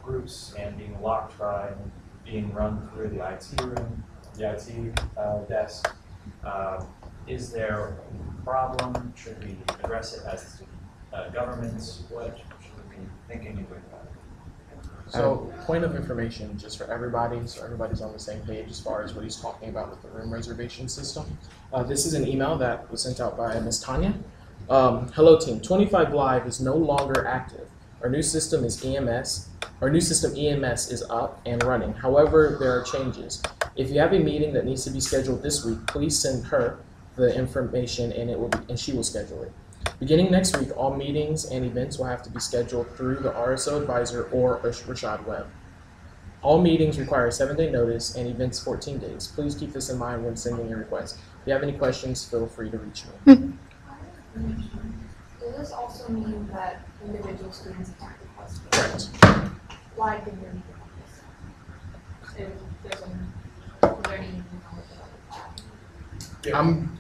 groups and being locked by being run through the IT room, the IT desk. Is there a problem? Should we address it as governments? What should we be thinking and doing about it? So, point of information just for everybody, so everybody's on the same page as far as what he's talking about with the room reservation system. This is an email that was sent out by Ms. Tanya. Hello team, 25 Live is no longer active. Our new system is EMS. Our new system EMS is up and running. However, there are changes. If you have a meeting that needs to be scheduled this week, please send her the information and she will schedule it. Beginning next week, all meetings and events will have to be scheduled through the RSO Advisor or Rashad Webb. All meetings require a 7-day notice and events 14 days. Please keep this in mind when sending your request. If you have any questions, feel free to reach me. Does this also mean that individual students can't request it? Correct. Why did there need to be this? If there's is there any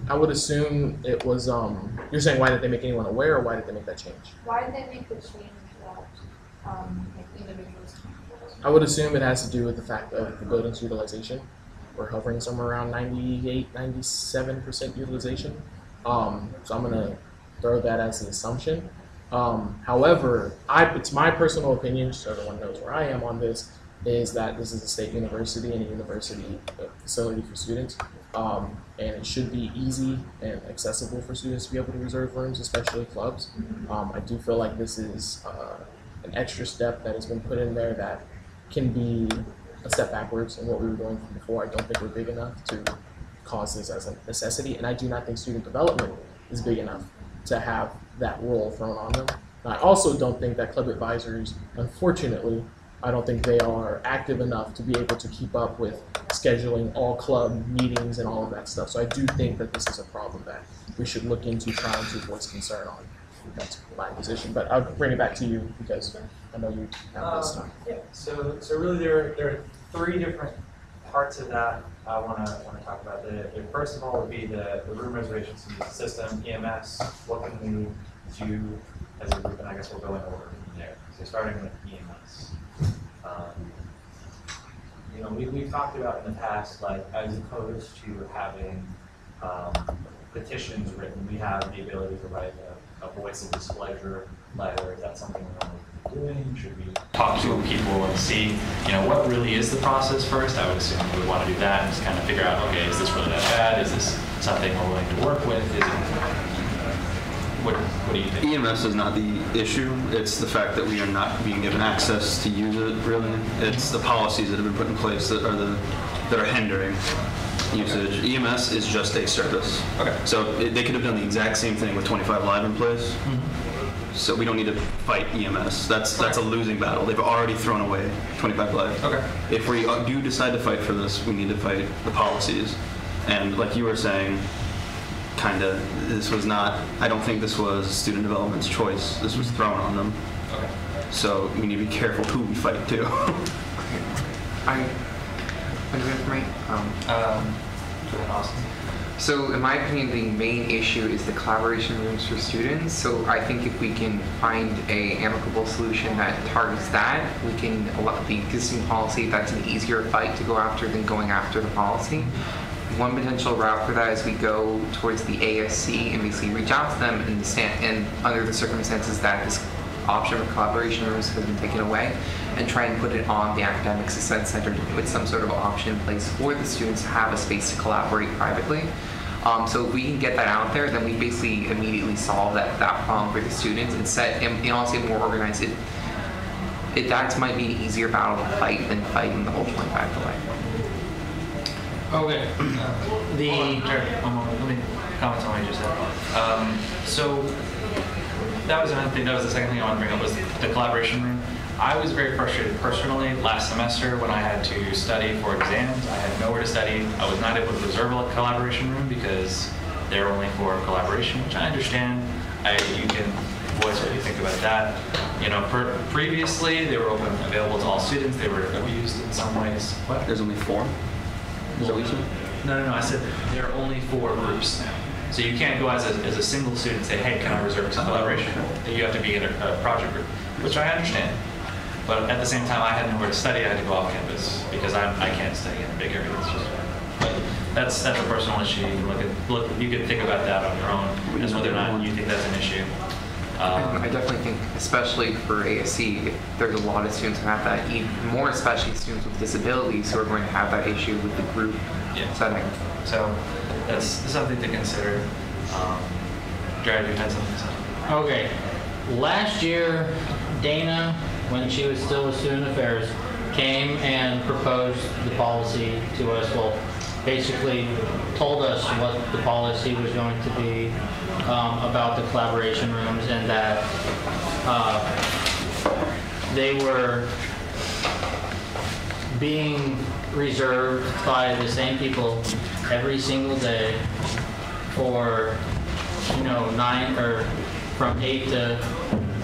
I would assume it was, you're saying why did they make anyone aware, or why did they make that change? why did they make the change that like individuals can't? I would assume it has to do with the fact of the building's utilization. We're hovering somewhere around 98, 97% utilization. So I'm going to throw that as an assumption. However, it's my personal opinion, so everyone knows where I am on this, is that this is a state university and a university facility for students. And it should be easy and accessible for students to be able to reserve rooms, especially clubs. I do feel like this is an extra step that has been put in there that can be a step backwards in what we were doing from before. I don't think we're big enough to cause this as a necessity, and I do not think student development is big enough to have that role thrown on them. And I also don't think that club advisors, unfortunately, I don't think they are active enough to be able to keep up with scheduling all club meetings and all of that stuff. So I do think that this is a problem that we should look into trying to voice concern on. That's my position, but I'll bring it back to you because I know you have this time. Yeah. So really there are 3 different parts of that I want to talk about. The first of all would be the room reservation system, EMS. What can we do as a group? And I guess we'll go in order from there. So starting with EMS. We've talked about in the past, like as opposed to having petitions written, we have the ability to write a voice of displeasure letter. Is that something we're doing? Should we talk to people and see, what really is the process first? I would assume we would want to do that and just kind of figure out, okay, is this really that bad? Is this something we're willing to work with? Is it? What do you think? EMS is not the issue. It's the fact that we are not being given access to use it, really. It's the policies that have been put in place that are hindering usage. Okay. EMS is just a service. Okay. So they could have done the exact same thing with 25 Live in place. Mm-hmm. So we don't need to fight EMS. That's a losing battle. They've already thrown away 25 Live. Okay. If we do decide to fight for this, we need to fight the policies. And like you were saying, this was not, I don't think this was student development's choice. This was thrown on them. Okay. So we need to be careful who we fight too. Awesome. So in my opinion, the main issue is the collaboration rooms for students. So I think if we can find a amicable solution that targets that, we can, the existing policy, that's an easier fight to go after than going after the policy. One potential route for that is we go towards the ASC and basically reach out to them and under the circumstances that this option for collaboration rooms has been taken away, and try and put it on the Academic Success Center with some sort of option in place for the students to have a space to collaborate privately. So if we can get that out there, then we basically immediately solve that problem for the students and honestly more organized. That might be an easier battle to fight than fighting the whole 25 away. Okay. Let me comment on what you just said. So that was another thing. That was the second thing I wanted to bring up was the collaboration room. I was very frustrated personally last semester when I had to study for exams. I had nowhere to study. I was not able to reserve a collaboration room because they're only for collaboration, which I understand. You can voice what you think about that. Previously they were available to all students. They were abused in some ways. What? There's only 4. No. I said there are only 4 groups now. So you can't go as a single student and say, hey, can I reserve some collaboration? You have to be in a project group, which I understand. But at the same time, I had nowhere to study. I had to go off campus because I can't study in a big area. It's just, but that's a personal issue. You can you can think about that on your own as whether or not you think that's an issue. I definitely think, especially for ASC, there's a lot of students who have that, even more especially students with disabilities who are going to have that issue with the group setting. So that's something to consider. Jared, you had something to say? Okay. Last year, Dana, when she was still with Student Affairs, came and proposed the policy to us. Well, basically told us what the policy was going to be about the collaboration rooms, and that they were being reserved by the same people every single day for, you know, 9 or from 8 to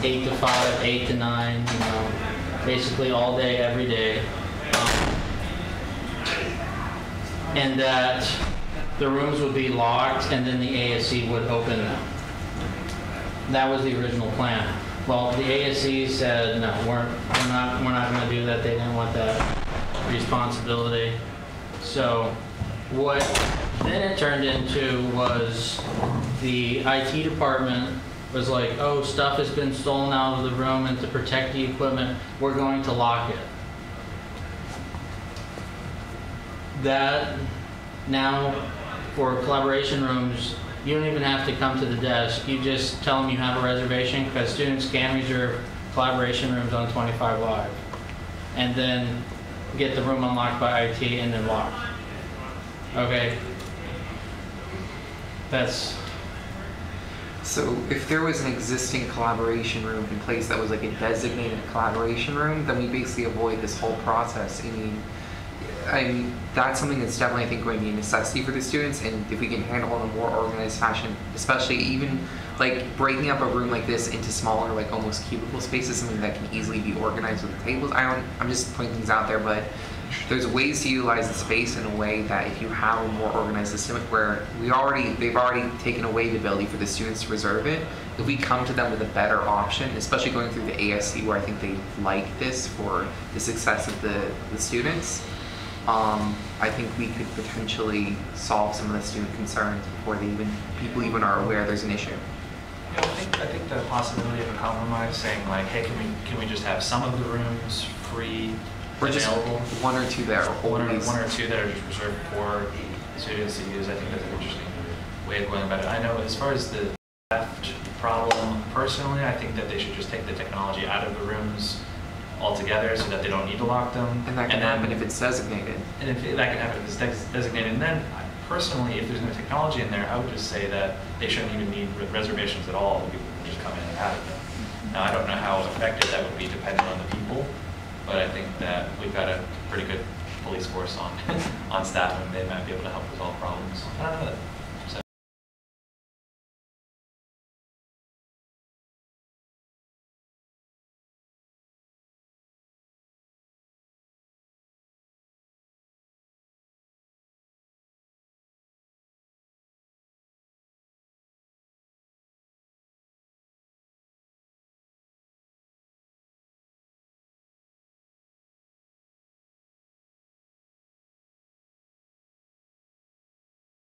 5, 8 to 9, you know, basically all day, every day. And that the rooms would be locked and then the ASC would open them. That was the original plan. Well, the ASC said, no, we're not going to do that. They didn't want that responsibility. So what then it turned into was the IT department was like, oh, stuff has been stolen out of the room, and to protect the equipment, we're going to lock it. That now for collaboration rooms, you don't even have to come to the desk. You just tell them you have a reservation, because students can reserve collaboration rooms on 25 Live and then get the room unlocked by IT and then locked. Okay. That's... So if there was an existing collaboration room in place that was like a designated collaboration room, then we basically avoid this whole process. I mean, that's something that's definitely, I think, going to be a necessity for the students, and if we can handle it in a more organized fashion, especially even like breaking up a room like this into smaller, like almost cubicle spaces, something that can easily be organized with the tables. I'm just putting things out there, but there's ways to utilize the space in a way that if you have a more organized system where they've already taken away the ability for the students to reserve it, if we come to them with a better option, especially going through the ASC where I think they like this for the success of the students, I think we could potentially solve some of the student concerns before people even are aware there's an issue. Yeah, I think the possibility of a compromise, saying like, hey, can we just have some of the rooms free, or just available, one or two that are one always or two that are just reserved for students to use. I think that's an interesting way of going about it. I know as far as the theft problem, personally, I think that they should just take the technology out of the rooms altogether so that they don't need to lock them. And that can happen if it's designated. And if that can happen if it's designated. And then, personally, if there's no technology in there, I would just say that they shouldn't even need reservations at all. People can just come in and have it. Now, I don't know how effective that would be depending on the people, but I think that we've got a pretty good police force on staff, and they might be able to help resolve problems. I don't know that. So.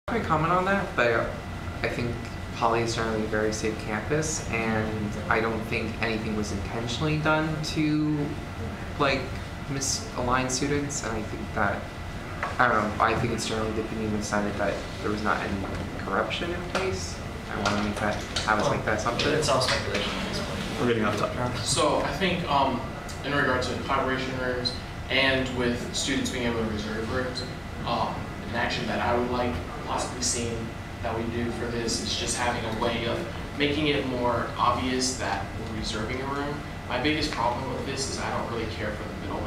I comment on that, but I think Poly is generally a very safe campus, and I don't think anything was intentionally done to like misalign students, and I think that, I don't know, I think it's generally the opinion decided that there was not any corruption in place. I want to have us make that assumption. It's all speculation at this point. We're getting off topic. So I think in regards to collaboration rooms and with students being able to reserve rooms, an action that I would like possibly seeing that we do for this is just having a way of making it more obvious that we're reserving a room. My biggest problem with this is I don't really care for the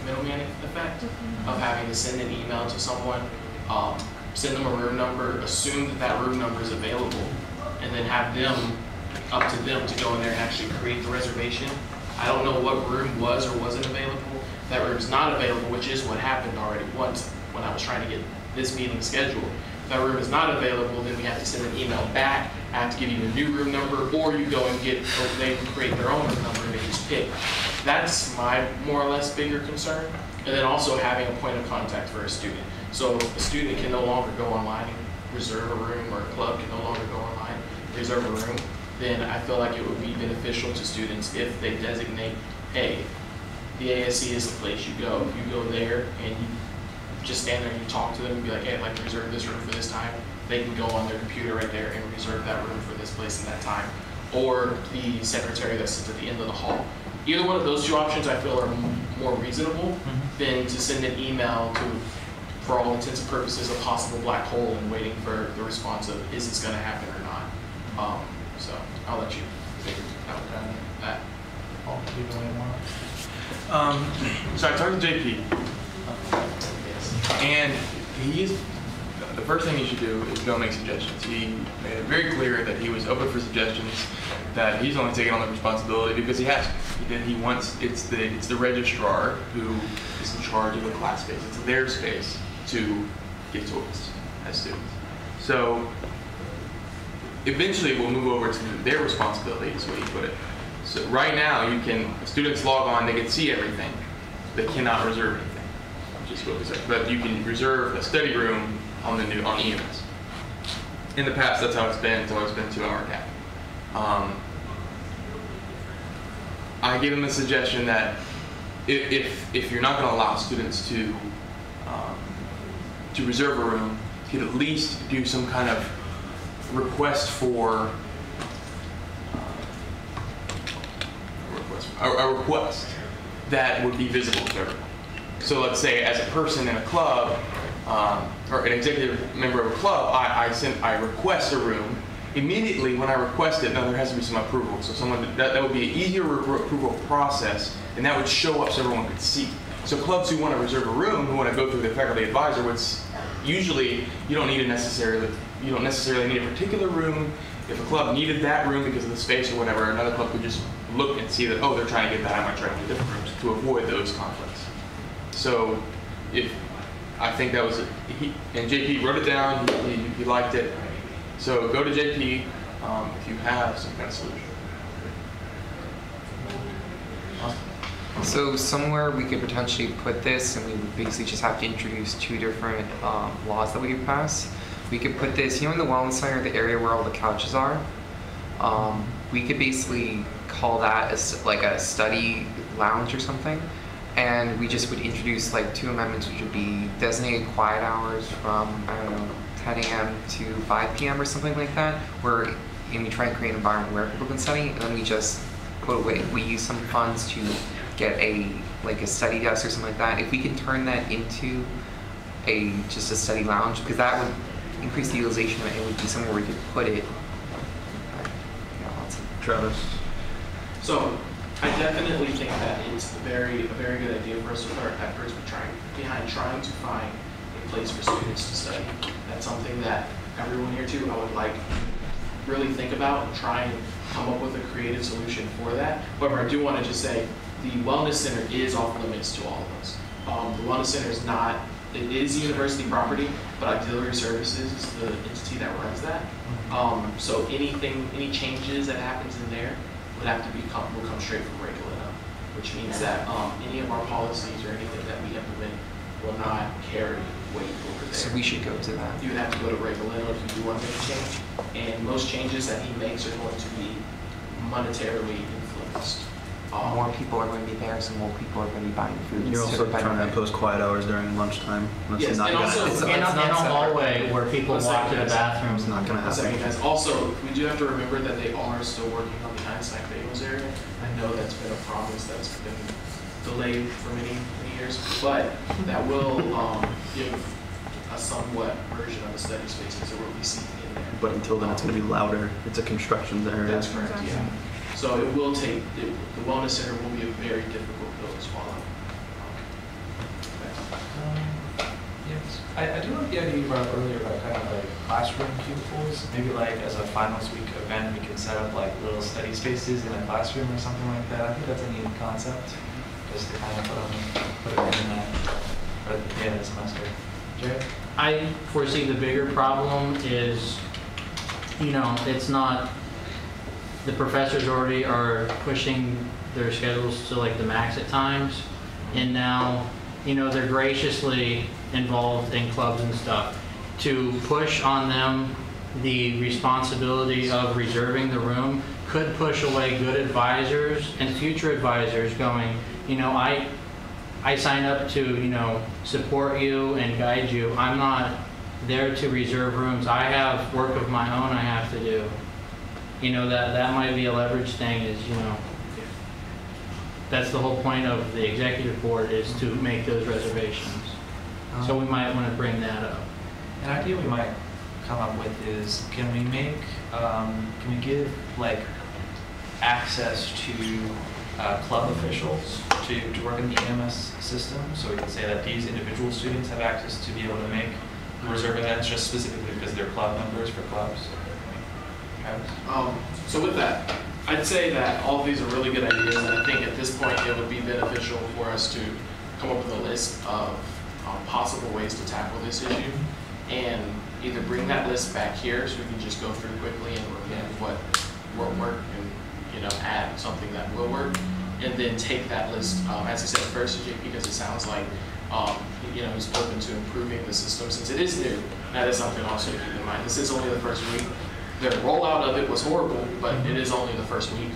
middleman effect of having to send an email to someone, send them a room number, assume that that room number is available, and then have them, up to them to go in there and actually create the reservation. I don't know what room was or wasn't available. That room's not available, which is what happened already once when I was trying to get this meeting scheduled. that room is not available, then we have to send an email back. I have to give you a new room number, or you go and get, or they can create their own room number and they just pick. That's my more or less bigger concern. And then also having a point of contact for a student. So a student can no longer go online and reserve a room, or a club can no longer go online and reserve a room, then I feel like it would be beneficial to students if they designate, hey, the ASC is the place you go. If you go there and you just stand there and you talk to them and be like, hey, I'd like to reserve this room for this time, they can go on their computer right there and reserve that room for this place and that time. Or the secretary that sits at the end of the hall. Either one of those two options I feel are more reasonable than to send an email to, for all intents and purposes, a possible black hole and waiting for the response of, is this going to happen or not? So I'll let you figure out that. Paul, do you know more? So I talked to JP, and the first thing he should do is go make suggestions. He made it very clear that he was open for suggestions, that he's only taking on the responsibility because he has to. He wants, it's the registrar who is in charge of the class space. It's their space to give to us as students. So eventually we'll move over to their responsibility, is what he put it. So right now, students log on, they can see everything. They cannot reserve anything, which is what we said. But you can reserve a study room on EMS. In the past, that's how it's been. It's always been 2-hour cap. I gave them a suggestion that if you're not going to allow students to reserve a room, you could at least do some kind of request for a request that would be visible to everyone. So let's say, as a person in a club or an executive member of a club, I request a room. Immediately when I request it, now there has to be some approval. So that would be an easier approval process, and that would show up so everyone could see. So clubs who want to reserve a room, who want to go through the faculty advisor, usually you don't necessarily need a particular room. If a club needed that room because of the space or whatever, another club could just look and see that, oh, they're trying to get that, I might try to get different rooms to avoid those conflicts. So I think that was, and JP wrote it down, he liked it. So go to JP if you have some kind of solution. So somewhere we could potentially put this, and we would basically just have to introduce 2 different laws that we could pass. We could put this, in the wellness center, the area where all the couches are. We could basically call that like a study lounge or something, and we just would introduce like 2 amendments, which would be designated quiet hours from 10 a.m. to 5 p.m. or something like that, where we try and create an environment where people can study, and then we just put away. We use some funds to get a study desk or something like that. If we can turn that into just a study lounge, because that would increase the utilization of it, it would be somewhere where we could put it. Travis. So I definitely think that it's a very good idea for us to put our efforts behind trying to find a place for students to study. That's something that everyone here too, I would like really think about and try and come up with a creative solution for that. However, I do want to just say the Wellness Center is off limits to all of us. The Wellness Center is not, it is university property, but Auxiliary Services is the entity that runs that. So any changes that happens in there would have to will come straight from Regulina, which means that any of our policies or anything that we implement will not carry weight over there. So we should go to that. You would have to go to Regulina if you do want to make a change, and most changes that he makes are going to be monetarily influenced. More people are going to be there, so more people are going to be buying food. You're also trying to impose quiet hours during lunchtime. That's Yes, not and gonna also- happen. In a hallway where people walk to the bathrooms. It's not going to One second, happen. guys. Also, we do have to remember that they are still working on the Einstein Bagels area. I know that's been a promise that's been delayed for many years, but that will give a somewhat version of the study spaces that we'll be seeing in there. But until then, it's going to be louder. It's a construction area. That's correct, yeah. So it will take, the Wellness Center will be a very difficult pill to swallow. Yes. I do like the idea you brought up earlier about kind of like classroom cubicles. Maybe like as a finals week event, we can set up like little study spaces in a classroom or something like that. I think that's a neat concept, just to kind of put it in that, at the end of the semester. Jay? I foresee the bigger problem is, it's not, the professors already are pushing their schedules to like the max at times. And now, they're graciously involved in clubs and stuff. To push on them the responsibility of reserving the room could push away good advisors and future advisors going, I signed up to, support you and guide you. I'm not there to reserve rooms. I have work of my own I have to do. That might be a leverage thing is, that's the whole point of the executive board is to make those reservations. So we might want to bring that up. An idea we might come up with is, can we give like access to club officials to work in the EMS system? So we can say that these individual students have access to be able to make reserving that just specifically because they're club members for clubs. So with that, I'd say that all of these are really good ideas, and I think at this point it would be beneficial for us to come up with a list of possible ways to tackle this issue, and either bring that list back here so we can just go through quickly and remove what won't work and add something that will work, and then take that list, as I said first to JP, because it sounds like he's open to improving the system since it is new. That is something also to keep in mind. This is only the first week. The rollout of it was horrible, but it is only the first week.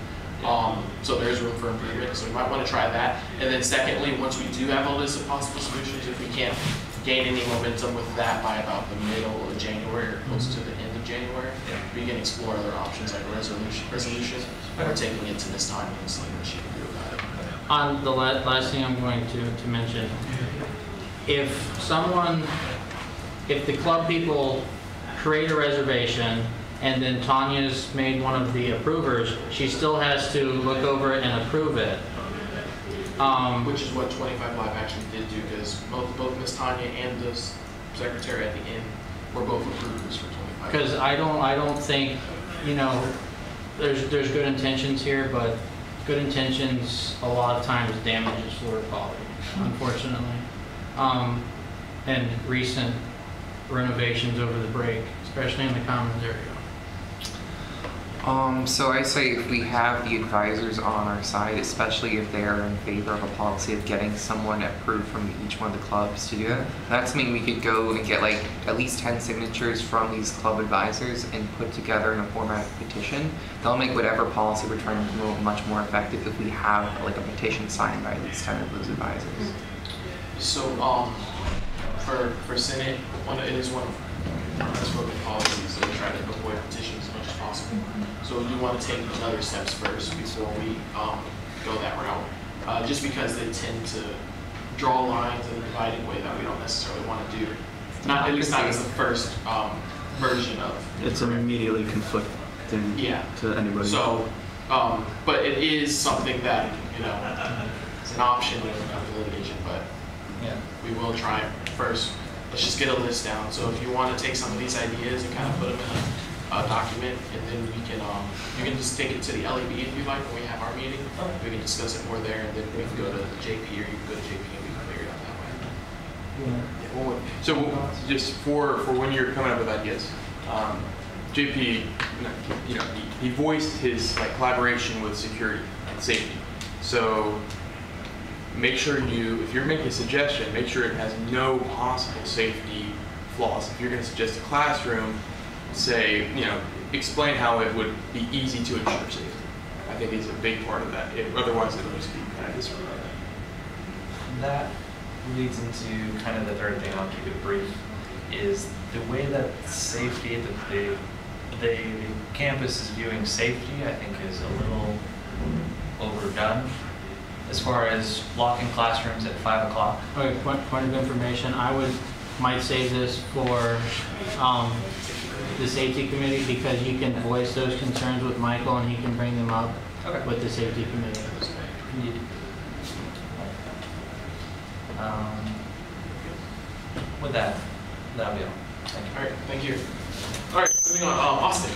So there is room for improvement, so we might want to try that. And then secondly, once we do have a list of possible solutions, if we can't gain any momentum with that by about the middle of January or close to the end of January, we can explore other options like resolution or taking it to this time and seeing what she can do about it. On the last thing I'm going to mention, if the club people create a reservation and then Tanya's made one of the approvers, she still has to look over it and approve it. Which is what 25 Live actually did do, because both Ms. Tanya and the secretary at the end were both approvers for 25. Because I don't think, there's good intentions here, but good intentions a lot of times damages floor quality, unfortunately. And recent renovations over the break, especially in the commons area. So I say if we have the advisors on our side, especially if they're in favor of a policy of getting someone approved from each one of the clubs to do it, that's something we could go and get like at least 10 signatures from these club advisors and put together in a format of petition. They'll make whatever policy we're trying to promote much more effective if we have like a petition signed by at least 10 of those advisors. So for Senate, it is one of our unspoken policies that we try to avoid petitions as much as possible. So we do want to take other steps first before we go that route, just because they tend to draw lines in a dividing way that we don't necessarily want to do. At least not as the first version of. It's immediately conflicting to anybody. So, but it is something that it's an option when it comes to litigation. But we will try first. Let's just get a list down. So if you want to take some of these ideas and kind of put them in a document, and then we can, you can just take it to the LEB if you like when we have our meeting. We can discuss it more there, and then we can go to JP, or you can go to JP and we can figure it out that way. So just for when you're coming up with ideas, JP, he voiced his collaboration with security and safety. So make sure if you're making a suggestion, make sure it has no possible safety flaws. If you're going to suggest a classroom, say, explain how it would be easy to ensure safety. I think it's a big part of that. Otherwise, it'll just be kind of disregarded. That leads into kind of the third thing. I'll keep it brief. Is the way that safety, the campus is viewing safety, I think, is a little overdone. As far as locking classrooms at 5 o'clock. Okay, point of information. I might save this for the safety committee, because you can voice those concerns with Michael and he can bring them up with the safety committee. With that'll be all. Thank you. All right, thank you. All right, moving on. Austin.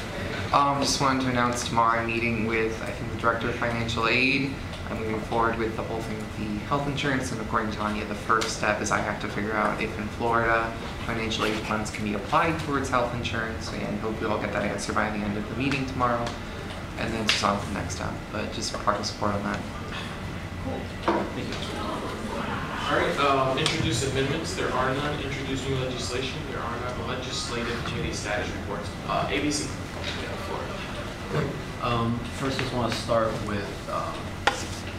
Just wanted to announce tomorrow I'm meeting with, I think, the Director of Financial Aid. moving forward with the whole thing with the health insurance. And according to Anya, the first step is I have to figure out if in Florida financial aid funds can be applied towards health insurance, and hopefully I'll get that answer by the end of the meeting tomorrow. And then it's on to the next step, but just partial support on that. All right, introduce amendments. There are none. Introduce new legislation. There are none. Legislative committee status reports. ABC. First, just want to start with,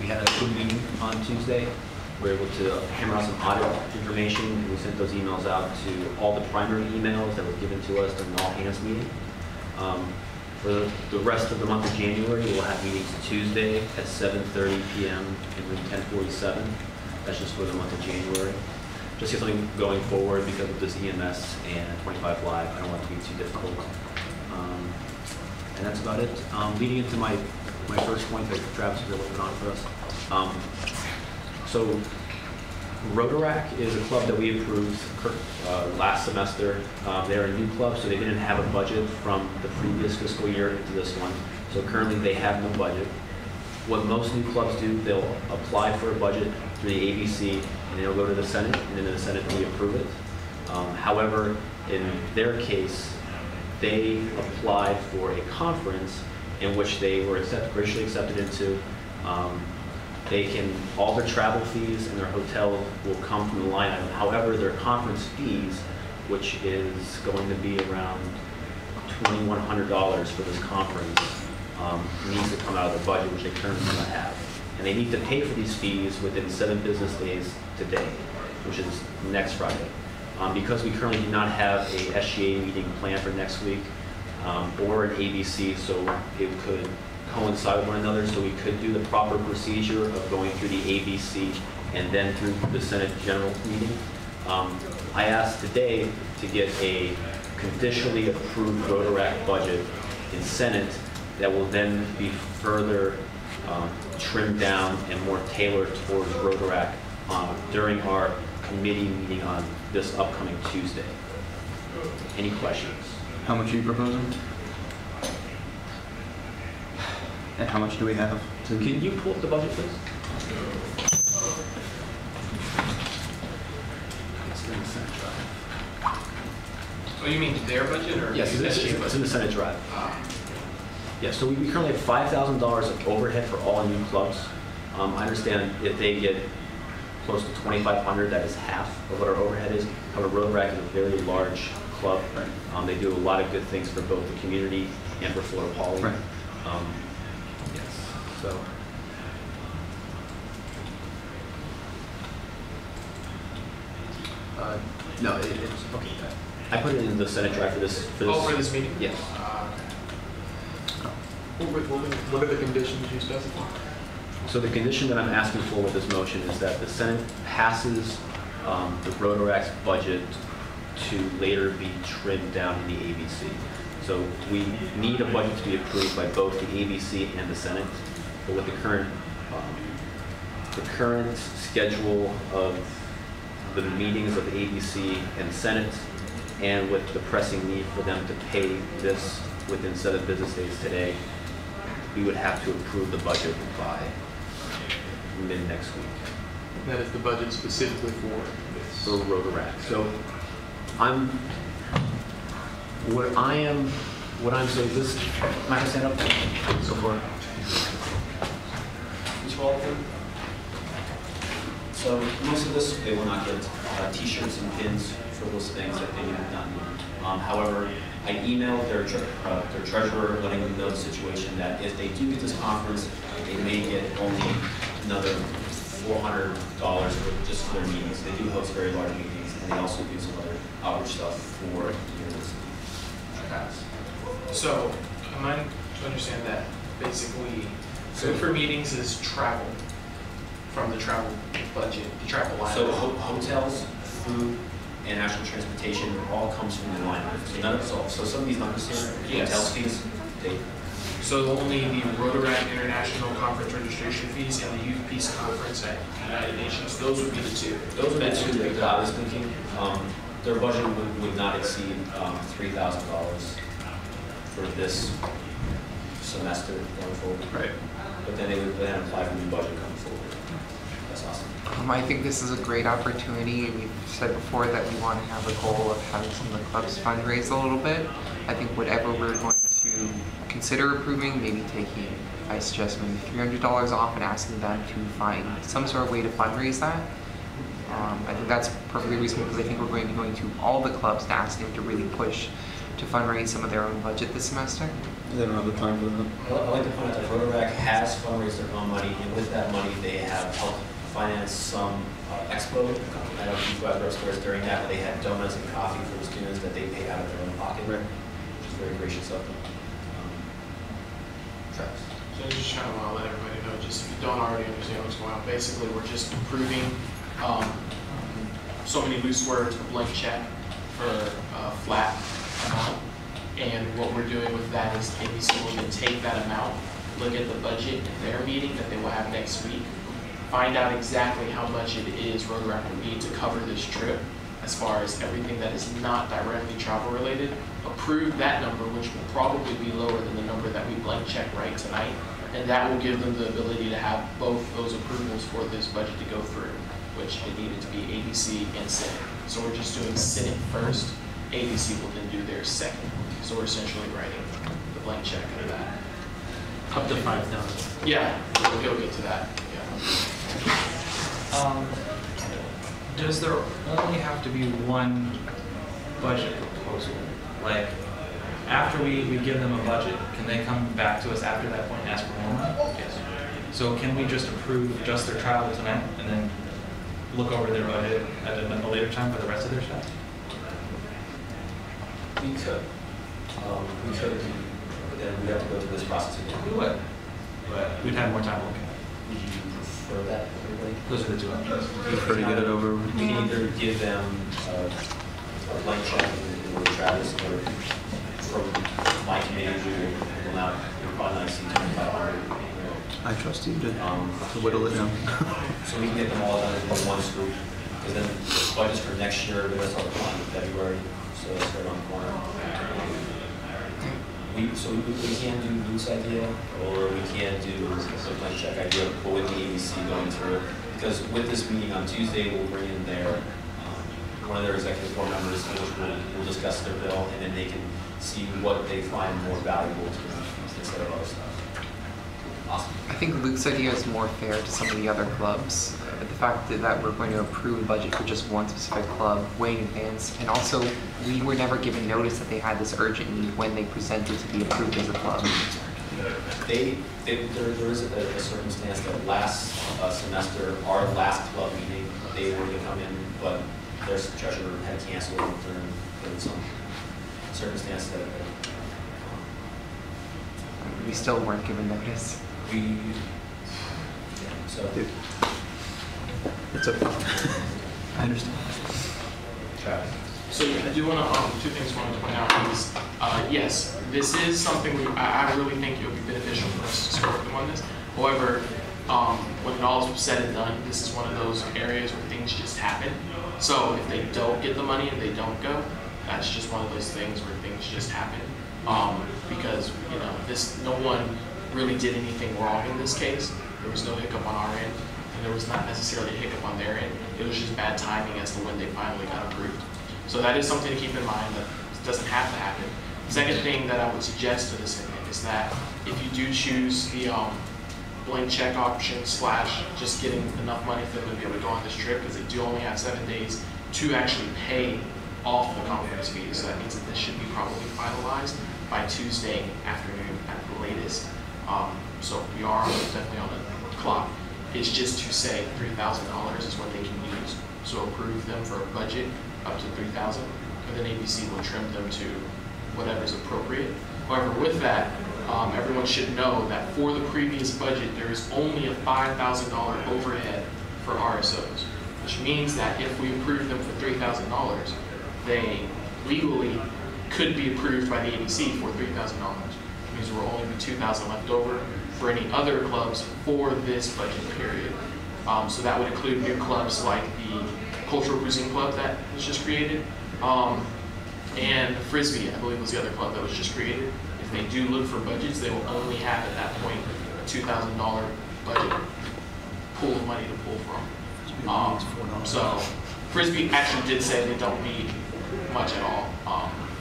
we had a good meeting on Tuesday. We were able to hammer out some audit information. We sent those emails out to all the primary emails that were given to us during the all-hands meeting. For the rest of the month of January, we'll have meetings Tuesday at 7:30 p.m. in room 1047. That's just for the month of January. Just get something going forward because of this EMS and 25 Live. I don't want it to be too difficult. And that's about it. Leading into my first point that Travis is really put on for us. So Rotaract is a club that we approved last semester. They're a new club, so they didn't have a budget from the previous fiscal year into this one. So currently they have no budget. What most new clubs do, they'll apply for a budget through the ABC, and they'll go to the Senate, and then in the Senate we approve it. However, in their case, they applied for a conference in which they were graciously accepted into. All their travel fees and their hotel will come from the line item. However, their conference fees, which is going to be around $2,100 for this conference, needs to come out of the budget, which they currently do not have. And they need to pay for these fees within 7 business days today, which is next Friday. Because we currently do not have a SGA meeting planned for next week, or an ABC, so it could coincide with one another, so we could do the proper procedure of going through the ABC and then through the Senate General Meeting. I asked today to get a conditionally approved Rotaract budget in Senate that will then be further trimmed down and more tailored towards Rotaract during our committee meeting on this upcoming Tuesday. Any questions? How much are you proposing? And how much do we have? Can you pull up the budget, please? It's in the Senate Drive. Oh, you mean their budget or Yes, it's in the Senate Drive. Yeah, so we currently have $5,000 of overhead for all new clubs. I understand if they get close to $2,500, that is half of what our overhead is. However, Rotaract is a very large club. Right. They do a lot of good things for both the community and for Florida Poly. Right. Yes. So. No, it's okay. I put it in the Senate Drive for this. For this meeting? Yes. What are the conditions you specify? So the condition that I'm asking for with this motion is that the Senate passes the Rotaract's budget to later be trimmed down in the ABC. So we need a budget to be approved by both the ABC and the Senate. But with the current schedule of the meetings of the ABC and Senate, and with the pressing need for them to pay this within 7 business days today, we would have to approve the budget by mid next week. That is the budget specifically for this. For Rotaract. So so this, am I gonna stand up? So far. So most of this, they will not get t-shirts and pins for those things that they have done. However, I emailed their treasurer, letting them know the situation that if they do get this conference, they may get only another $400 for just their meetings. They do host very large meetings, and they also do some other outreach stuff for the university. So, am I to understand that basically, so for meetings is travel from the travel budget, the travel line? So hotels, food, and actual transportation all comes from the line. So none of so some of these numbers here, hotel fees, So only the Rotaract International Conference registration fees and the Youth Peace Conference at United Nations, those would be the two. Those are the two that I was thinking. Their budget would not exceed $3,000 for this semester going forward. Right. but then they would then apply for the new budget coming forward. That's awesome. I think this is a great opportunity, and we've said before that we want to have a goal of having some of the clubs fundraise a little bit. I think whatever we're going to consider approving, maybe taking, I suggest maybe $300 off and asking them to find some sort of way to fundraise that. I think that's perfectly reasonable because I think we're going to be going to all the clubs to ask them to really push to fundraise some of their own budget this semester. They don't have the time for that. I'd like to point out that Rotaract has fundraised their own money, and with that money, they have helped finance some expo. I know you guys were upstairs during that, but they had donuts and coffee for the students that they pay out of their own pocket, which is very gracious of them. Travis. So just trying to let everybody know, just if you don't already understand what's going on, basically we're just approving so many loose words, a blank check for a flat amount. And what we're doing with that is ABC will then take that amount, look at the budget in their meeting that they will have next week, find out exactly how much it is Rotaract will need to cover this trip as far as everything that is not directly travel related, approve that number, which will probably be lower than the number that we blank check right tonight, and that will give them the ability to have both those approvals for this budget to go through, which it needed to be ABC and Senate. So we're just doing Senate first, ABC will then do theirs second. So we're essentially writing the blank check of that. Up to 5,000. Yeah, we'll get to that. Yeah. Does there only have to be one budget proposal? Like, after we give them a budget, can they come back to us after that point and ask for more money? Yes. So can we just approve just their travel tonight and then look over their budget at a later time for the rest of their staff? We could. We could, but then we'd have to go through this process again. We would, but we'd have more time looking. Would you prefer that, everybody? Those are the two options. Prefer to get it over. We can either give them a blank check with Travis, or from my committee, we will not, we'll probably not see 2,500. I trust you to whittle it down. So we can get them all done in one swoop, because then the budgets for next year, but that's all planned in February, so that's right around the corner. We can do Luke's idea, or we can do the blank check idea, but with the ABC going through. Because with this meeting on Tuesday, we'll bring in their, one of their executive board members, which will discuss their bill, and then they can see what they find more valuable to them instead of other stuff. Awesome. I think Luke's idea is more fair to some of the other clubs. The fact that we're going to approve a budget for just one specific club way in advance, and also we were never given notice that they had this urgent need when they presented to be approved as a club. There is a circumstance that last semester, our last club meeting, they were to come in, but their treasurer had canceled during some circumstance that We still weren't given notice. so. Dude. It's okay. I understand. Travis. So I do want to, two things I want to point out is, yes, this is something I really think it would be beneficial for us to start working on this. However, when it all is said and done, this is one of those areas where things just happen. So if they don't get the money and they don't go, that's just one of those things where things just happen. Because, you know, no one really did anything wrong in this case. There was no hiccup on our end, and there was not necessarily a hiccup on their end. It was just bad timing as to when they finally got approved. So that is something to keep in mind, that it doesn't have to happen. Second thing that I would suggest to this is that if you do choose the blank check option / just getting enough money for them to be able to go on this trip, because they do only have 7 days to actually pay off the conference fees. So that means that this should be probably finalized by Tuesday afternoon at the latest. So we are definitely on the clock. It's just to say $3,000 is what they can use. So approve them for a budget up to $3,000, and then ABC will trim them to whatever's appropriate. However, with that, everyone should know that for the previous budget, there is only a $5,000 overhead for RSOs, which means that if we approve them for $3,000, they legally could be approved by the ABC for $3,000. It means there will only be $2,000 left over for any other clubs for this budget period. So that would include new clubs like the Cultural Cuisine Club that was just created, and Frisbee, I believe, was the other club that was just created. If they do look for budgets, they will only have at that point $2,000 budget pool of money to pull from. So Frisbee actually did say they don't need much at all.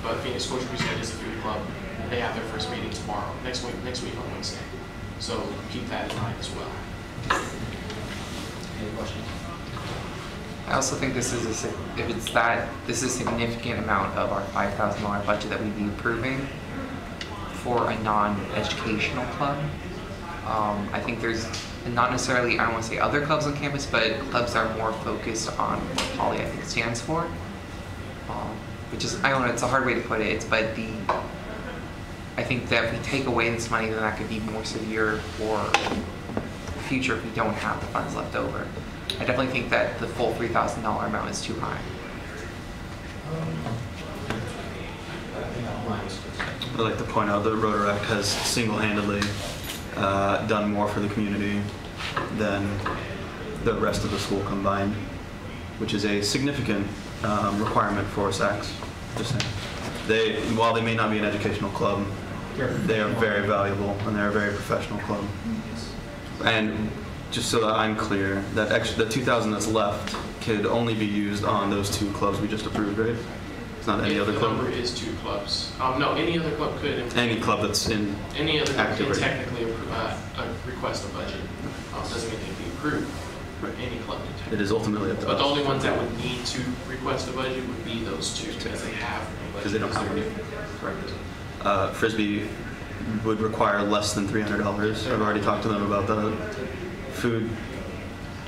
But Phoenix Sports Crusade is a food club. They have their first meeting tomorrow, next week on Wednesday. So keep that in mind as well. Any questions? I also think this is this is a significant amount of our $5,000 budget that we'd be approving for a non-educational club. I think there's not necessarily, I don't want to say other clubs on campus, but clubs that are more focused on what Poly I think stands for. Which is, I don't know, it's a hard way to put it. I think that if we take away this money, then that could be more severe for the future if we don't have the funds left over. I definitely think that the full $3,000 amount is too high. I'd like to point out that Rotaract has single-handedly done more for the community than the rest of the school combined, which is a significant requirement for SACs. Just saying. While they may not be an educational club, they are very valuable and they're a very professional club. And just so that I'm clear, that the 2,000 that's left could only be used on those 2 clubs we just approved, right? It's not any other club? The number is 2 clubs. No, any other club could. Any club that's in Any other club active could right? technically request a budget. Doesn't mean they'd be approved. Right. Any club could technically. It is ultimately up to But us. the only ones that would need to request a budget would be those 2 because they have a budget. Because they don't have one. Correct. Frisbee would require less than $300. I've already talked to them about the food.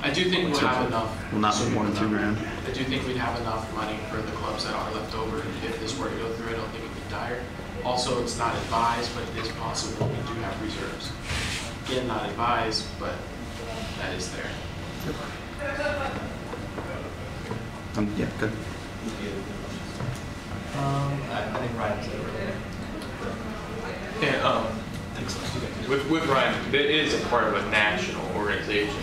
I do think we'll have enough. Will not be more than $2,000. I do think we'd have enough money for the clubs that are left over if this were to go through. I don't think it'd be dire. Also, it's not advised, but it is possible we do have reserves. Again, not advised, but that is there. Yeah, good. I think Ryan said it earlier. And with Ryan, there is a part of a national organization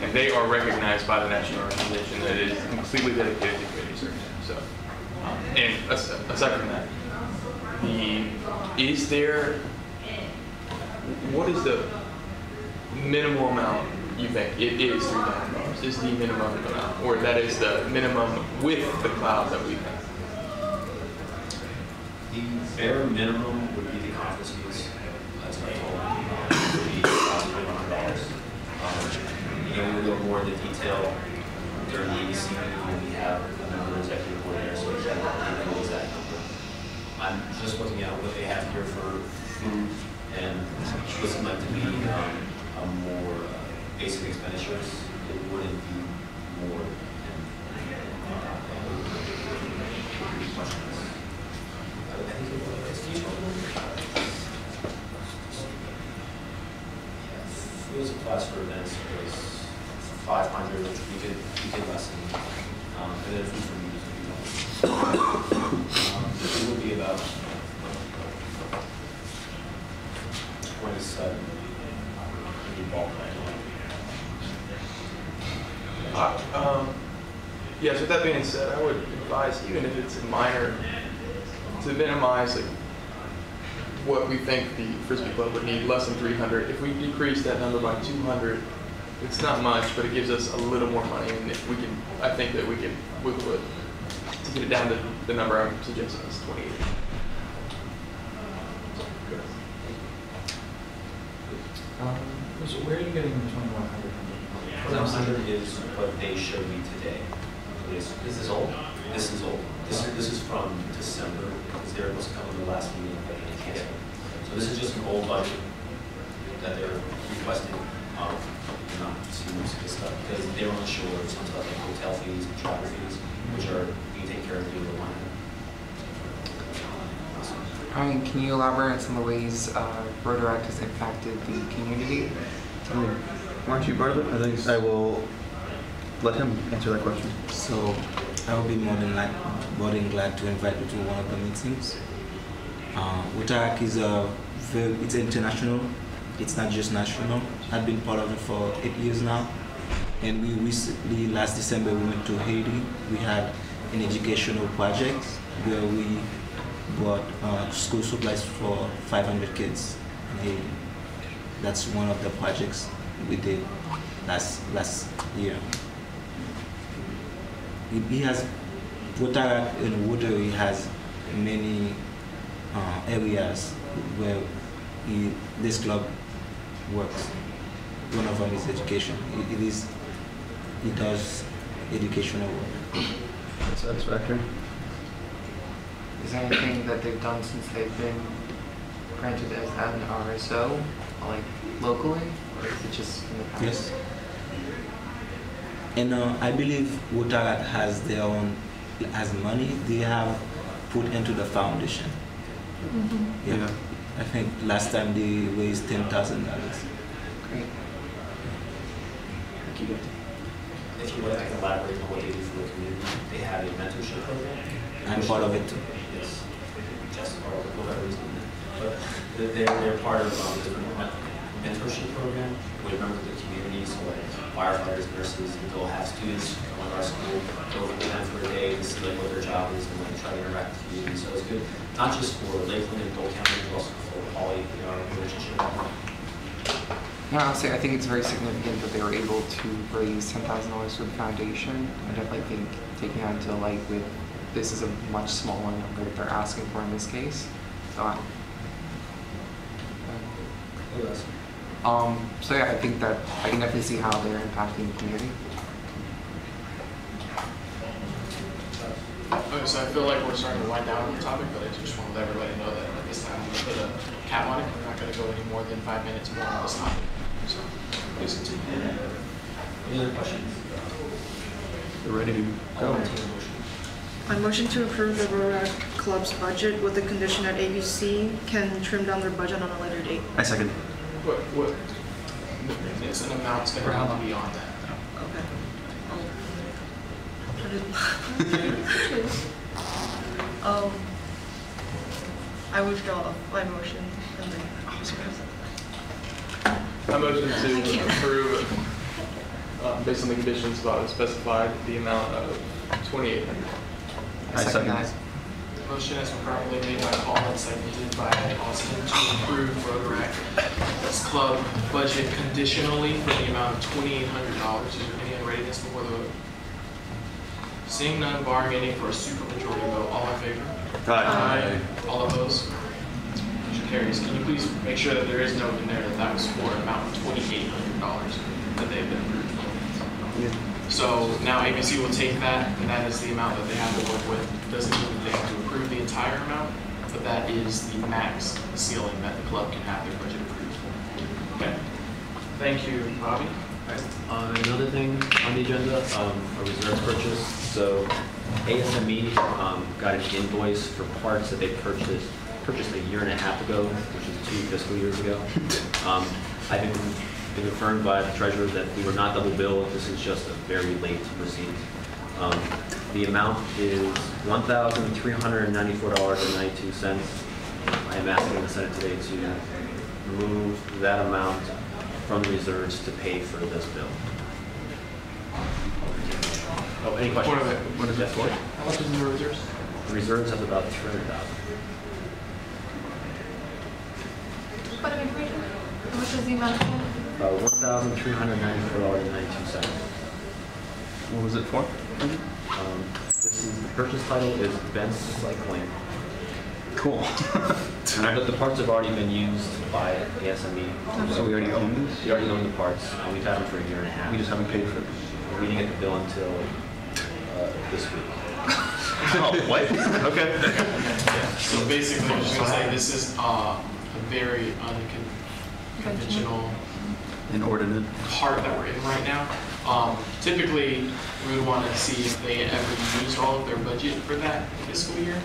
and they are recognized by the national organization that is completely dedicated to community service. So, and aside from that, what is the minimum amount you think it is $3,000? Is the minimum amount, or that is the minimum with the cloud that we have? The bare minimum would be the conference fees. That's what I told them. Would be $1,100. Again, we will go more into detail during the ABC when we have another executive board there, so exactly the exact number. I'm just looking at what they have here for food, and it doesn't like to be a more basic expenditures. It wouldn't be more than questions. I think it was fuel supplies for events was 500, which we did less than, and then food for meetings would be it would be about 27 in the ballpark. Yes, with that being said, I would advise, even if it's a minor, to minimize what we think the Frisbee Club would need, less than 300. If we decrease that number by 200, it's not much, but it gives us a little more money. And if we can, I think that we could to get it down to the number I'm suggesting is 28. So where are you getting the 2,100? 1,100 is what they showed me today. This is old. This is old. This is from December because they were supposed to come to the last meeting, but they canceled. So this is just an old budget that they're requesting. Not too much of this stuff because they were unsure of some stuff like hotel fees and travel fees, which are being taken care of through the line. Can you elaborate on some of the ways Rotaract has impacted the community? Aren't you part of it? I think I will let him answer that question. So I will be more than glad to invite you to one of the meetings. Rotaract is it's international. It's not just national. I've been part of it for 8 years now. And we recently, last December, we went to Haiti. We had an educational project where we bought school supplies for 500 kids in Haiti. That's one of the projects we did last year. He has Rotaract in Woodbury has many areas where this club works. One of them is education. He does educational work. Satisfactory. Is there anything that they've done since they've been granted as an RSO, like locally, or is it just in the past? Yes. And I believe Rotaract has their own, has money they have put into the foundation. Mm-hmm. Yeah. I think last time they raised $10,000. Great. Thank you. If you would like to elaborate on what they do for the community, they have a mentorship program. I'm part of it too. Yes. Just part of whatever is needed. But they're part of the mentorship program with members of the community, so like firefighters, nurses, and they'll have students come to our school, go with them for a day to see like what their job is and like try to interact with the community. So it's good, not just for Lakeland and Dole County, but also for Holly, our relationship. Yeah, honestly, I think it's very significant that they were able to raise $10,000 for the foundation. I definitely think taking on to like with this is a much smaller number that they're asking for in this case. So, so yeah, I think that I can definitely see how they're impacting the community. Okay, so I feel like we're starting to wind down on the topic, but I just want to let everybody know that at this time we put a cap on it. We're not going to go any more than 5 minutes more on this topic. So please continue. Any other questions? They're ready to go. I motion to approve the Rotaract Club's budget with the condition that ABC can trim down their budget on a later date. I second. What? It's an amount's going to have to be on that. Okay. I withdraw my motion and then. I motion to approve, based on the conditions above specified, the amount of $2,800. I second. that. Motion has been properly made by Paul and seconded by Austin to approve Rotaract's club budget conditionally for the amount of $2,800. Is there any unreadiness before the vote? Seeing none, barring any for a supermajority vote, all in favor? Aye. All opposed? Motion carries. Can you please make sure that there is note in there that that was for an amount of $2,800 that they've been approved? So now ABC will take that, and that is the amount that they have to work with. Doesn't mean that they have to approve the entire amount, but that is the max, the ceiling that the club can have their budget approved. Okay. Thank you, Bobby. Another thing on the agenda, a reserve purchase. So ASME got an invoice for parts that they purchased a year and a half ago, which is 2 fiscal years ago. I've been confirmed by the treasurer that we were not double billed. This is just a very late receipt. The amount is $1,394.92. I am asking the Senate today to remove that amount from the reserves to pay for this bill. Oh, any questions? What is that for? How much is in the reserves? The reserves have about $300,000. What did we read? How much is the amount again? $1,394.92. What was it for? This is the purchase title is Ben's Cycling. Cool. But the parts have already been used by ASME. So we already own this? We already own the parts, and we've had them for a year and a half. We just haven't paid for it. We didn't get the bill until this week. Oh, what? Okay. So basically, I'm just gonna say this is a very unconventional Inordinate. part that we're in right now. Typically, we would want to see if they ever used all of their budget for that fiscal year.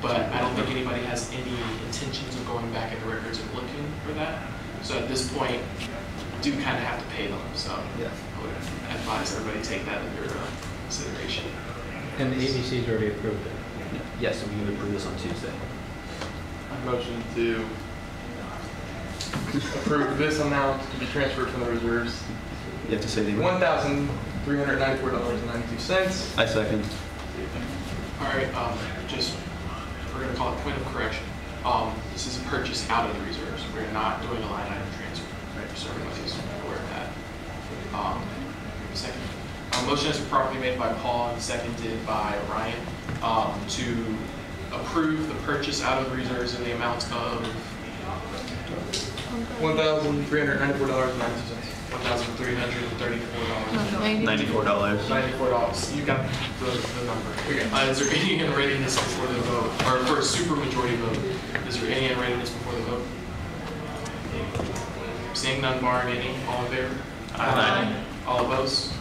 But I don't think anybody has any intentions of going back in the records and looking for that. So at this point, do kind of have to pay them. So Yeah. I would advise everybody take that under consideration. And the ABC's already approved it. Yes, so we can approve this on Tuesday. I motion to approve this amount to be transferred from the reserves. You have to say the amount. $1,394.92. I second. All right, just, we're gonna call it point of correction. This is a purchase out of the reserves. We're not doing a line item transfer, right? So everybody's aware of that. Second. Motion is properly made by Paul and seconded by Ryan to approve the purchase out of the reserves in the amount of $1,394.92. $1,334. $94. You got the number. Okay. Is there any unreadiness before the vote, or for a super majority vote? Is there any unreadiness before the vote? Seeing none, barring any, all in favor? Aye. All opposed?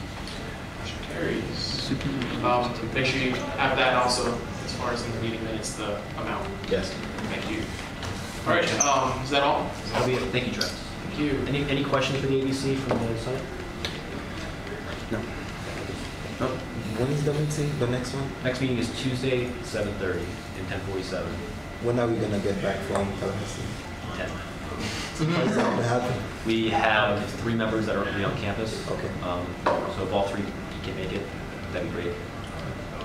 Motion carries. Make sure you have that also, as far as in the meeting minutes, the amount. Yes. Thank you. All right, is that all? That'll be it. Thank you, Travis. Thank you. Any questions for the ABC from the side? No. When is the meeting? The next one? Next meeting is Tuesday, 7:30 and 10:47. When are we gonna get back from Tallahassee? 10. How is that gonna happen? We have 3 members that are going to be on campus. Okay. So if all 3 can make it, that'd be great.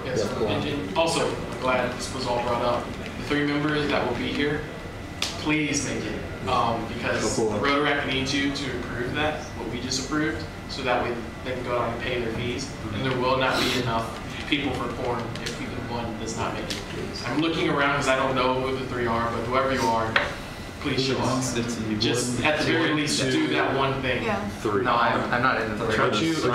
Yes, and also, I'm glad this was all brought up. The 3 members that will be here, please make it, because Rotaract needs you to approve that, what we just approved, so that way they can go out and pay their fees, and there will not be enough people for quorum if even one does not make it. I'm looking around because I don't know who the 3 are, but whoever you are, please show up. Just at the very least do that one thing. Yeah. 3. No, I'm not in the 3. Aren't you a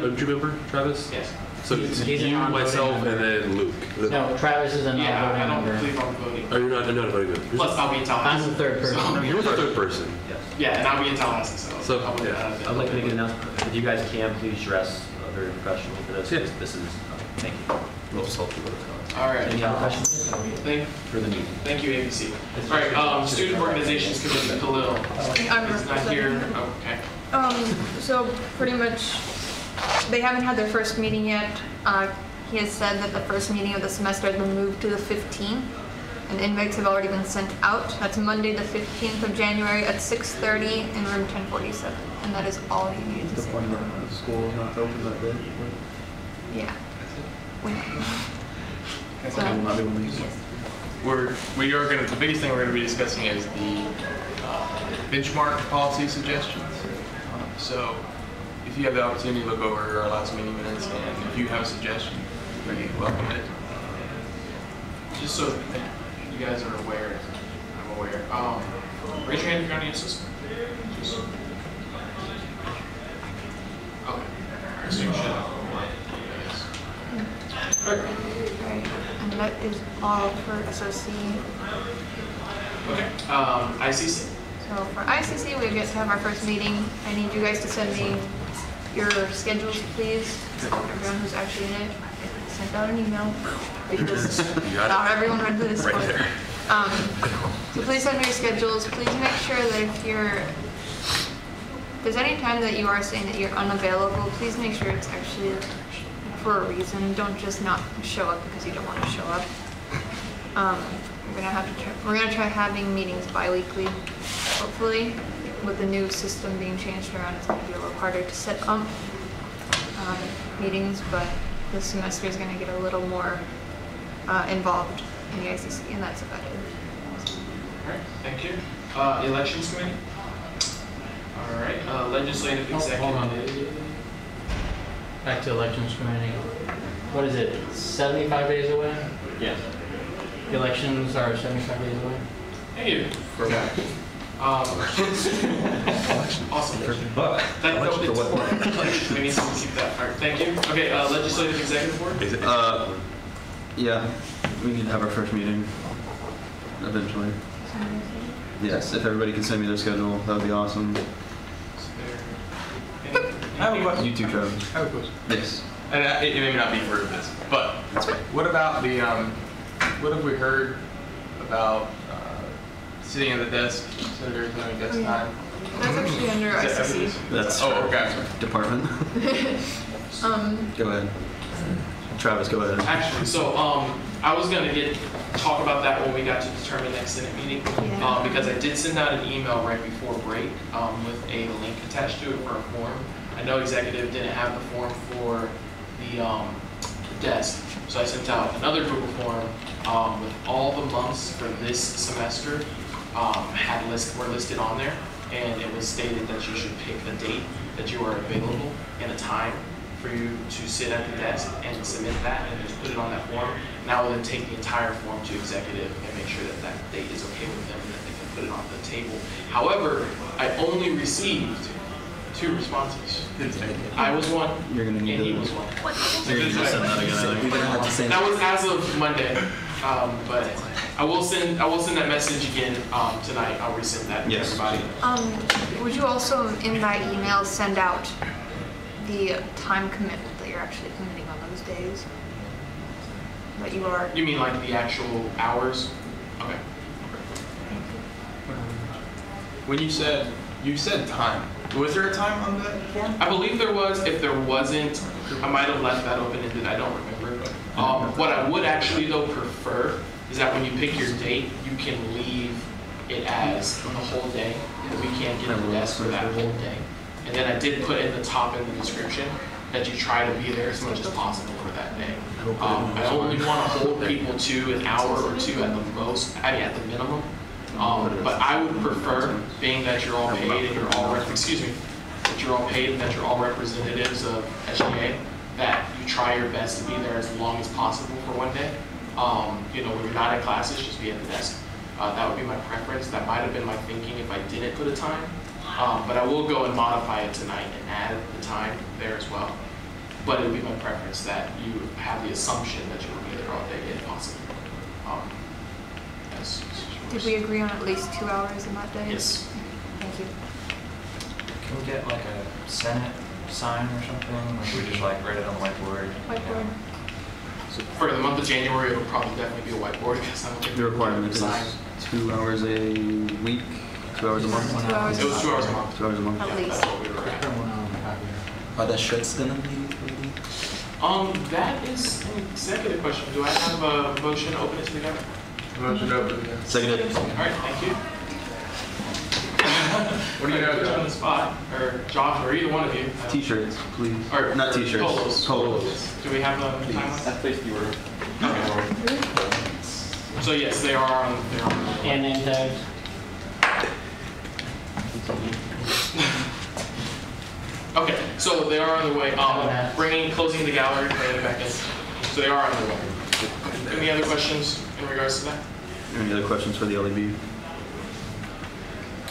member, Travis? Yes. So it's He's a you, non-voting myself, member. and then Luke. No, Travis is a Yeah, I don't non-voting believe member. I'm voting. Oh, you're not a voting member. Plus, I'll be in Tallahassee. I'm the third person. So- You're the third person. Yes. Yeah, and I'll be in Tallahassee, so. I'll be, yeah. I'd like to make an announcement. If you guys can, please dress very professional for this. Yeah. This is, thank you. We'll just help you with it. All right. Any other questions for the meeting? Thank you, ABC. All right, Student Organizations Committee, Khalil. I'm Is not here. Oh, okay. So pretty much, they haven't had their first meeting yet. He has said that the first meeting of the semester has been moved to the 15th, and invites have already been sent out. That's Monday, the 15th of January at 6:30 in room 1047, and that is all he needed to say. The school is not open that day? Yeah. So, We are going to, the biggest thing we're going to be discussing is the benchmark policy suggestions. So if you have the opportunity to look over our last meeting minutes, and if you have a suggestion, we welcome it. Just so you guys are aware, I'm aware. Raise your hand if you're on the system. Just. Okay. So you should have. right. And that is all for SOC. Okay. ICC. So for ICC, we get to have our first meeting. I need you guys to send me your schedules, please. Everyone who's actually in it, I sent out an email because not everyone read this. Right there. So please send me your schedules. Please make sure that if there's any time that you are saying that you're unavailable, please make sure it's actually for a reason. Don't just not show up because you don't want to show up. We're gonna try having meetings bi-weekly. Hopefully, with the new system being changed around, it's gonna be a little harder to set up meetings, but this semester is gonna get a little more involved in the ICC, and that's about it. All right. Thank you. Elections Committee. All right. Legislative Executive. Hold on. Back to Elections Committee. What is it, 75 days away? Yes. The elections are 75 days away? Thank you. We're back. Awesome. But We need to keep that. All right. Thank you. Okay. Legislative Executive Board. yeah, we need to have our first meeting eventually. Yes, if everybody can send me their schedule, that would be awesome. I have a question. You too, Travis. I have a question. Yes. And it may not be for this, but what about the, what have we heard about sitting at the desk, senators doing desk time? That's actually under ICC. That's okay. Department. Go ahead. Travis, go ahead. Actually, so I was gonna talk about that when we got to determine next Senate meeting, because I did send out an email right before break with a link attached to it for a form. I know executive didn't have the form for the desk, so I sent out another Google form with all the months for this semester were listed on there, and it was stated that you should pick a date that you are available and a time for you to sit at the desk and submit that and just put it on that form. And I will then take the entire form to executive and make sure that that date is okay with them and that they can put it on the table. However, I only received 2 responses. I was one, You're gonna need and he to- was one. You're gonna send that again, I think. We're gonna have to send. That was as of Monday, but I will send that message again tonight. I'll resend that to Yes. everybody. Would you also, in that email, send out the time commitment that you're actually committing on those days? That you are. You mean like the actual hours? Okay. When you said time, was there a time on that form? I believe there was. If there wasn't, I might have left that open-ended. I don't remember. What I would actually though prefer is that when you pick your date, you can leave it as the whole day. That we can't get at the desk for that whole day. And then I did put in the top in the description that you try to be there as much as possible for that day. I only want to hold people to an hour or 2 at the most, at the minimum. But I would prefer, being that you're all paid and you're all that you're all paid and that you're all representatives of SGA, that you try your best to be there as long as possible for one day. When you're not in classes, just be at the desk. That would be my preference. That might have been my thinking if I didn't put a time. But I will go and modify it tonight and add the time there as well. But it would be my preference that you have the assumption that you will be there all day if possible. Did we agree on at least 2 hours in that day? Yes. Thank you. Can we get like a Senate sign or something? Like we just like write it on the whiteboard? Whiteboard. For the month of January, it'll probably definitely be a whiteboard because I don't think The requirement is sign. 2 hours a week, 2 hours a month? 2 hours. It was 2 hours a month. 2 hours a month. At Yeah, least. that's what we were at. Are the shirts gonna be ready? That is an executive question. Do I have a motion to open it to the government? Motion open. Seconded. All right, thank you. What do you Put you on know? the spot, or Josh, or either one of you. T-shirts, please. Or Not t-shirts. Polos. Polos. Do we have a timeline? That's basically where. Okay. So yes, they are on. They're on. And name tags. Okay, so they are on the way. Closing the gallery, bringing it back in. So they are on the way. Any other questions in regards to that? Any other questions for the LEB?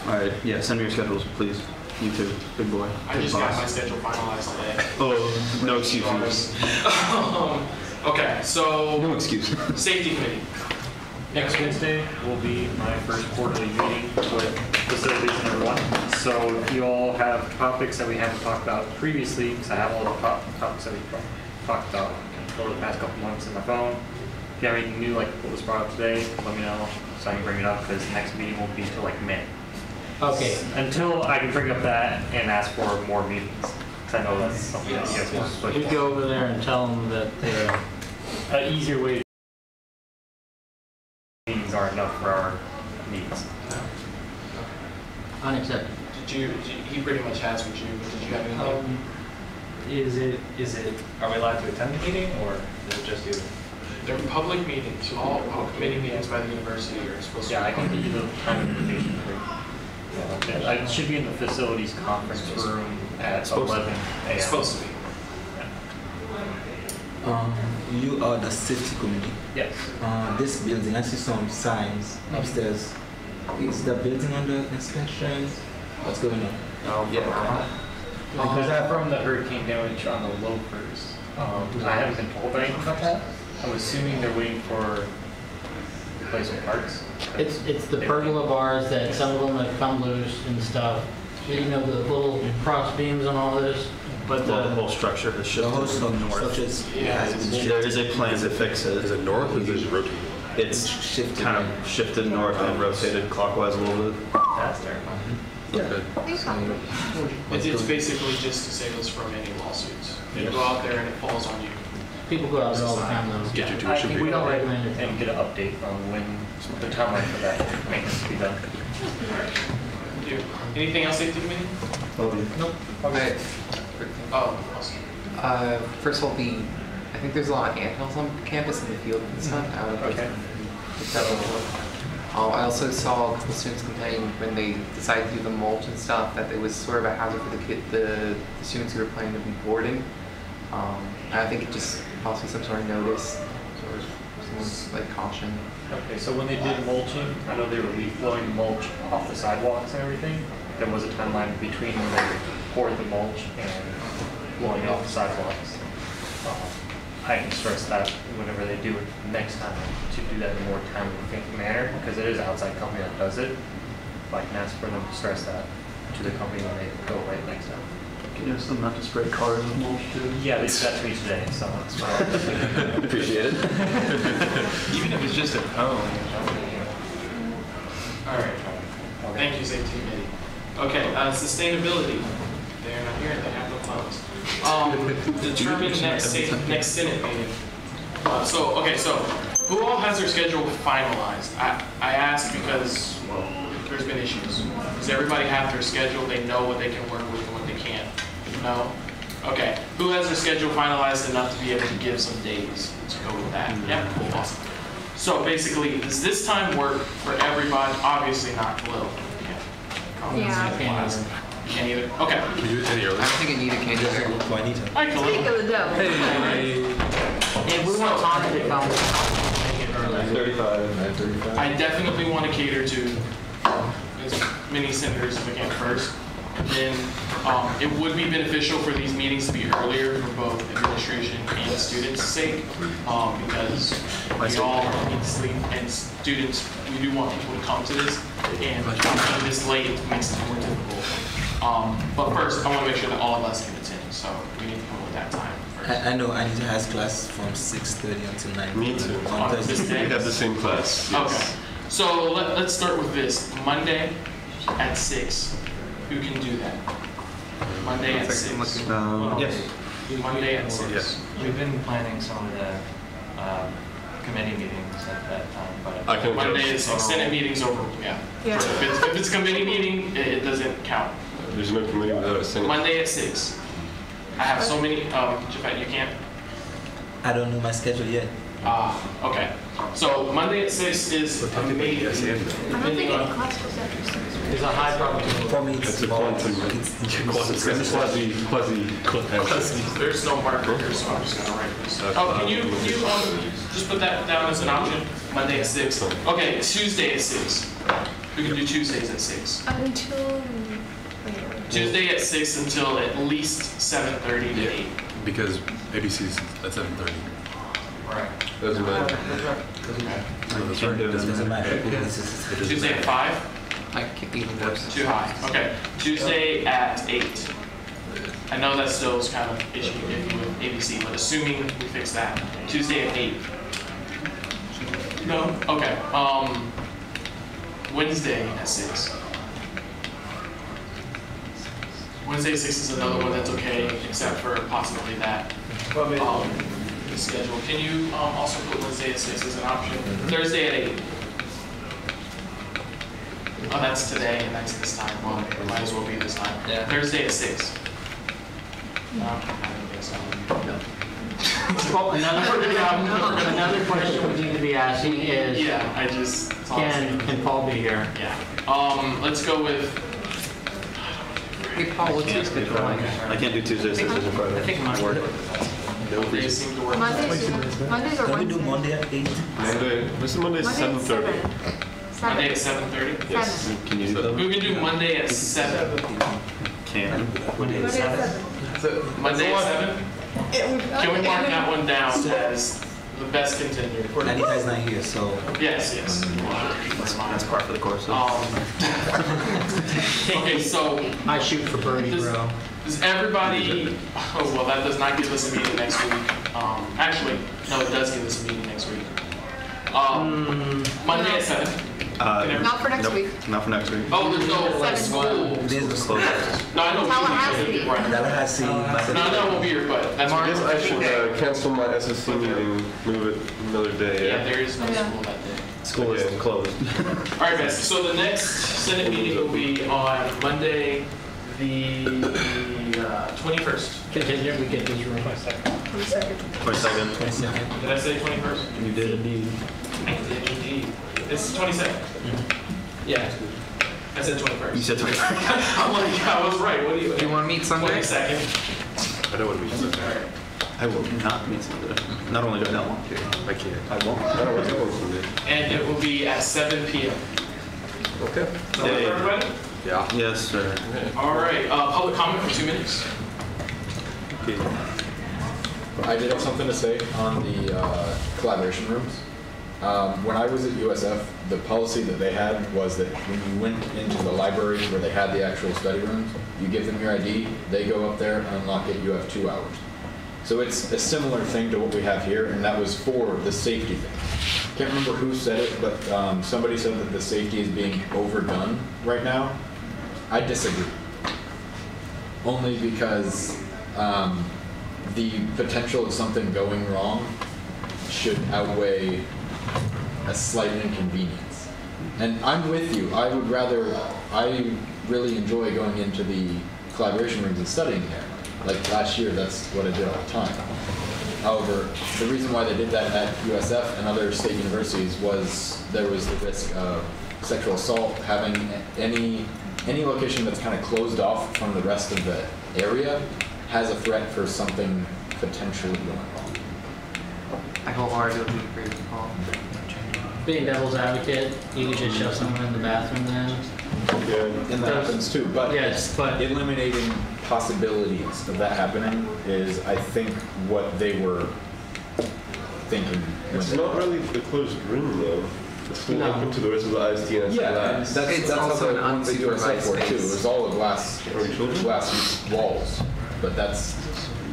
All right, yeah, send me your schedules, please. You too, big boy. I big just boss. got my schedule finalized today. Oh, no excuses. Okay, so No excuse. safety committee. Next Wednesday will be my first quarterly meeting with facilities and everyone. So if you all have topics that we haven't talked about previously, because I have all the topics that we've talked about over the past couple months in my phone. If you have anything new, like what was brought up today, let me know so I can bring it up, because the next meeting won't be until like May. Okay. Until I can bring up that and ask for more meetings, because I know that's something that you guys want to push You for. go over there and tell them that they're An easier way meetings aren't enough for our needs. unacceptable. He pretty much has what you, but did you have anything? Are we allowed to attend the meeting or is it just you? They're public meetings, all committee meetings by the university are supposed to be. Yeah, I can get you the time invitation for you. Yeah, it should be in the facilities conference room at 11 a.m. It's supposed to be. You are the safety committee. Yes. This building, I see some signs upstairs. Is the building under inspection? What's going on? Oh, yeah. Because from the hurricane damage on the loafers, I haven't been told anything about that. I'm assuming they're waiting for replacement parts. It's the pergola bars that some of them have come loose and stuff. You know, the little cross beams and all this, but Well, the whole structure has The whole shifted north. structures has been There is a plan to fix it. Is it north or is it rotated? It's shifted. kind of shifted north and rotated clockwise a little bit. That's terrifying. It's basically just to save us from any lawsuits. You go out there and it falls on you. people go out there all the time though. Get your I tuition think paid. we don't recommend it. and get an update on when the timeline for that maintenance to be done. Anything else, safety committee? Nope. Okay. Oh, awesome. First of all, I think there's a lot of anthills on campus in the field and stuff. I would like to pick that up. I also saw a couple students complain when they decided to do the mulch and stuff that it was sort of a hazard for the students who were planning to be boarding. I think it just possibly some sort of notice or someone's like caution. Okay, so when they did mulching, I know they were leaf blowing mulch off the sidewalks and everything. There was a timeline between when they poured the mulch and blowing it off the sidewalks. I can stress that whenever they do it next time to do that in a more timely manner, because it is an outside company that does it. But I can ask for them to stress that to the company when they go right next time. Can you ask them not to spray cars with mulch too? Yeah, they did that to me today, so that's fine. Appreciate it. Even if it's just a cone. All right. Thank you, Safety Committee. Okay, sustainability. They're not here. They have no phones. Determine next Senate meeting. So who all has their schedule finalized? I ask because, well, there's been issues. Does everybody have their schedule? They know what they can work with and what they can't? No? Okay. Who has their schedule finalized enough to be able to give some days to go with that? Yeah, cool, awesome. So basically, does this time work for everybody? Obviously not Lil. Yeah. You can't either? Okay. Can you do it any earlier? I don't think Anita can either. For Anita. Hi, Khalil. Speak of the devil. If we want Tanya to come, make it early. 9:35. I definitely want to cater to as many senators as we can first. Then it would be beneficial for these meetings to be earlier for both administration and students' sake, because we all need to sleep, and students, we do want people to come to this, and being this late makes it more difficult. But first, I want to make sure that all of us can attend, so we need to come up with that time first. I know Anita has class from 6:30 until 9. Me too. On this Thursday. day? We have the same class. Okay, Yes. so let's start with this. Monday at 6. Who can do that? Monday at 6. Yes. Monday at 6. Yes. We've been planning some of the committee meetings at that time, but I can Monday go. at 6. Senate meeting's over. Yeah. Yeah. If it's a committee meeting, it doesn't count. There's no committee without a Senate. Monday at 6. I have so many. Japhet, you can't. I don't know my schedule yet. Okay. So Monday at 6 is amazing. I don't think any class goes after 6. There's a high probability. For me, it's It's a more. quantum. It's Quasi. There's no marker here, so I'm just gonna write this. Oh, can you just put that down as an option? Monday at 6. Okay, Tuesday at 6. We can do Tuesdays at 6. Until. Tuesday at 6 until at least 7:30 to 8. Because ABC's at 7:30. Right. Doesn't matter. doesn't matter. Tuesday at 5? I can't even worse. Too high. Okay. Tuesday at 8. I know that still is kind of iffy with ABC, but assuming we fix that. Tuesday at 8. No? Okay. Wednesday at 6. Wednesday at 6 is another one that's okay, except for possibly that. The schedule. Can you also put Wednesday at 6 as an option? Thursday at 8. Oh, that's today, and that's this time. Well, it might as well be this time. Yeah. Thursday at 6. Well, another question we need to be asking is, Yeah, I just. it's all the same. can Paul be here? Yeah. Let's go with. Hey, Paul, what's your schedule like? I can't do Tuesdays, Thursdays, and Fridays. I think mine Work. Mondays seem to work. Mondays or Can we do Wednesdays? Monday at 8? Monday. This is Monday, 7:30. Monday at 7:30. Yes. Can you do that? We can do Monday at 7. Can. Monday at 7. Monday at 7? Can we mark that one down as the best contender? Anita is not here, so. Yes. That's par for the course. Okay, so I shoot for birdie, bro. does everybody? Oh well, that does not give us a meeting next week. Actually, no, it does give us a meeting next week. Monday at 7. Not for next Nope, week. Not for next week. Oh, there's no school. This is close. No, I know. Tallahassee. Right. Tallahassee. No, that won't be here, but that's I guess I should cancel my SSC meeting, move it another day. Yeah, there is no school that day. School is closed. All right, guys. So the next Senate meeting will be on Monday, the 21st. Contingent, we get this room. 22nd. Did I say 21st? You did indeed. I did indeed. It's 27th. Yeah. I said 21st. You said 21st. I'm like, I was right. What do you? Do you want to meet Sunday? 22nd. I don't want to be Sunday. I will not meet Sunday. Not only do I not want to, I can't. I won't. I don't want to go Sunday. And it will be at 7 p.m. Okay. Does that work for everybody? Yeah. Yes, sir. All right. Public comment for 2 minutes. Okay. I did have something to say on the collaboration rooms. When I was at USF, the policy that they had was that when you went into the library where they had the actual study rooms, you give them your ID, they go up there, unlock it, you have 2 hours. So it's a similar thing to what we have here, and that was for the safety thing. Can't remember who said it, but somebody said that the safety is being overdone right now. I disagree. Only because the potential of something going wrong should outweigh a slight inconvenience. And I'm with you. I really enjoy going into the collaboration rooms and studying there. Like last year, that's what I did all the time. However, the reason why they did that at USF and other state universities was there was the risk of sexual assault. Having any location that's kind of closed off from the rest of the area has a threat for something potentially going wrong. I wholeheartedly agree with Paul. Being devil's advocate, you could just shove someone in the bathroom then. Yeah, and that happens too. But yes, but eliminating possibilities of that happening is, I think, what they were thinking. It's not really the closed room though. It's still open to the rest of the ISD and Yeah, labs. that's also an unsupervised for too. It was all the glass walls, but that was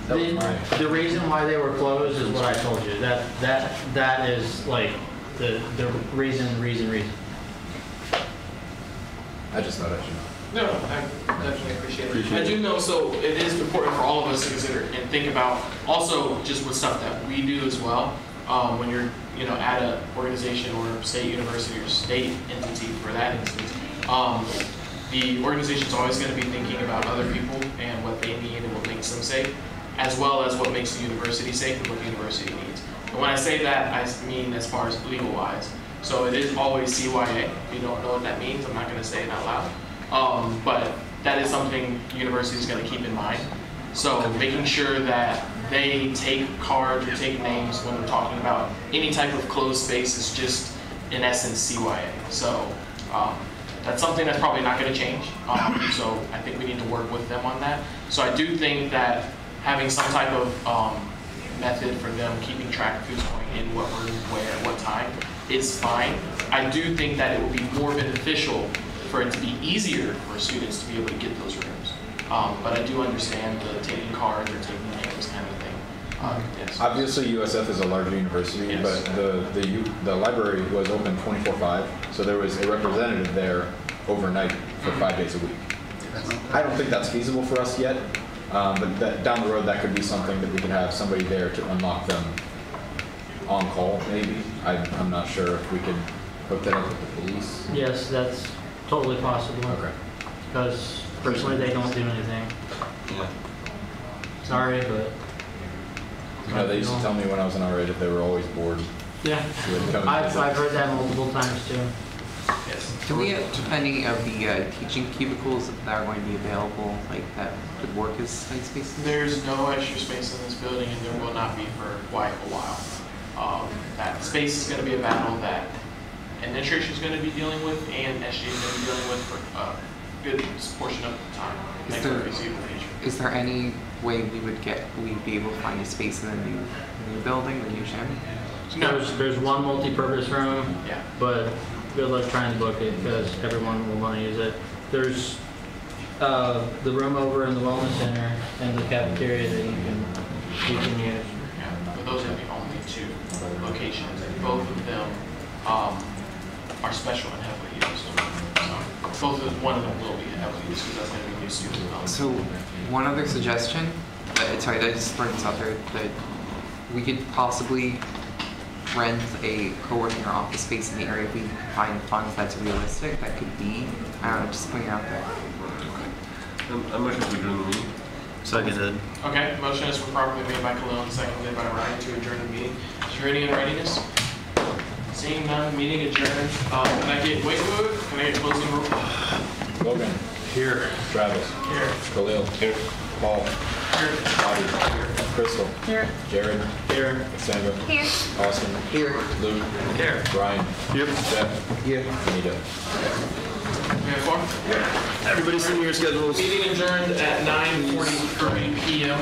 my. The reason why they were closed is what I told you. That is like the reason. I just thought I should. No, I definitely appreciate it. I do know, so it is important for all of us to consider and think about also just with stuff that we do as well. When you're, at an organization or state university or state entity for that instance, the organization's always going to be thinking about other people and what they need and what makes them safe, as well as what makes the university safe and what the university needs. And when I say that, I mean as far as legal-wise. So it is always CYA. If you don't know what that means, I'm not going to say it out loud. But that is something the university is going to keep in mind. So making sure that they take cards or take names when they're talking about any type of closed space is just, in essence, CYA. So that's something that's probably not going to change. So I think we need to work with them on that. So I do think that having some type of method for them keeping track of who's going in, what room, where, what time is fine. I do think that it would be more beneficial for it to be easier for students to be able to get those rooms. But I do understand the taking cards or taking names kind of thing. Yes. Obviously, USF is a larger university, Yes. but the library was open 24/5, so there was a representative there overnight for 5 days a week. I don't think that's feasible for us yet, but down the road that could be something that we could have somebody there to unlock them on call, maybe. I'm not sure if we could hook that up with the police. Yes, that's totally possible. Okay. Because personally, they don't do anything. Yeah. Sorry, but They used to tell me when I was in R8 that they were always bored. yeah, So they'd come and I've visit. heard that multiple times too. Yes. Do we have any of the teaching cubicles that are going to be available, like that could work as study spaces? There's no extra space in this building, and there will not be for quite a while. That space is going to be a battle that administration is going to be dealing with, and SG is going to be dealing with for a good portion of the time. Is Like there- for foreseeable future. Is there any way we'd be able to find a space in the new building, the new gym? No. There's one multi-purpose room, Yeah. but good luck trying to book it because everyone will want to use it. There's the room over in the wellness center and the cafeteria that you can use. Yeah, but those are the only two locations, and both of them are special and heavily used. So one of them will be heavily used because that's going to be new student development. So, one other suggestion, sorry, I just throw this out there, that we could possibly rent a co-working or office space in the area if we can find funds that's realistic. That could be, I don't know, just putting it out there. I'm not sure if we're doing the meeting. Seconded. Okay, motion has been properly made by Cologne, seconded by Ryan to adjourn the meeting. Is there any in readiness? Seeing none, meeting adjourned. Can I get, wait, can I get closing roll? Logan. Here. Travis. Here. Khalil. Here. Paul. Here. Bobby. Here. Crystal. Here. Jared. Here. Sandra. Here. Austin. Here. Luke. Here. Brian. Yep. Jeff. Here. Anita. We have one? Everybody send me your schedules. Meeting adjourned at 9:43 p.m.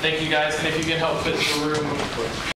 Thank you guys, and if you can help fit the room.